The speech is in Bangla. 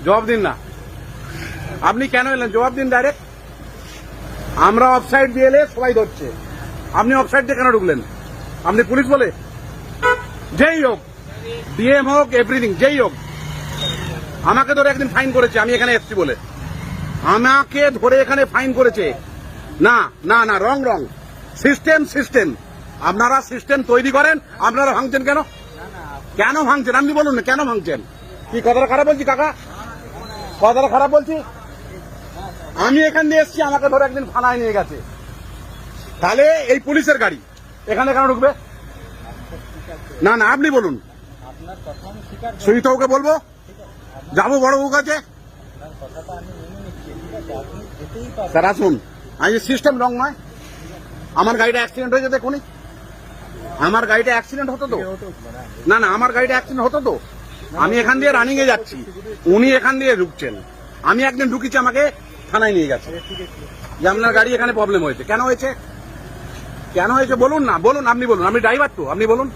জবাব দিন না। আপনি কেন এলেন জবাব দিন ডাইরেক্ট। আমরা অফসাইড দিয়ে এলে সবাই ধরছে, আপনি অফসাইড দিয়ে কেন ঢুকলেন? আপনি পুলিশ বলে? যেই হোক, ডিএম হোক, এভরিথিং যেই হোক, আমাকে ধরে একদিন ফাইন করেছে আমি এখানে এসছি বলে। আমাকে ধরে এখানে ফাইন করেছে। না না না, রং রং। সিস্টেম সিস্টেম, আপনারা সিস্টেম তৈরি করেন, আপনারা ভাঙছেন কেন? কেন ভাঙছেন আপনি বলুন না, কেন ভাঙছেন? কি কথাটা খারাপ বলছি কাকা? কথাটা খারাপ বলছি? আমি এখান দিয়ে এসছি, আমাকে ধরে একদিন থানায় নিয়ে গেছে। তাহলে এই পুলিশের গাড়ি এখানে কেন ঢুকবে? না না, আপনি বলুন। সুইতাওকে বলবো, যাবো বড় বউ কাছে। স্যার আসুন, আমি সিস্টেম রং নয়। আমার গাড়িটা অ্যাক্সিডেন্ট হয়েছে দেখুনি, আমার গাড়িটা অ্যাক্সিডেন্ট হতো তো। না না, আমার গাড়িটা অ্যাক্সিডেন্ট হতো তো। আমি এখান দিয়ে রানিং এ যাচ্ছি, উনি এখান দিয়ে ঢুকছেন। আমি একদিন ঢুকিছি, আমাকে থানায় নিয়ে গেছে যে আপনার গাড়ি এখানে প্রবলেম হয়েছে। কেন হয়েছে, কেন হয়েছে বলুন না, বলুন, আপনি বলুন। আপনি ড্রাইভার তো, আপনি বলুন।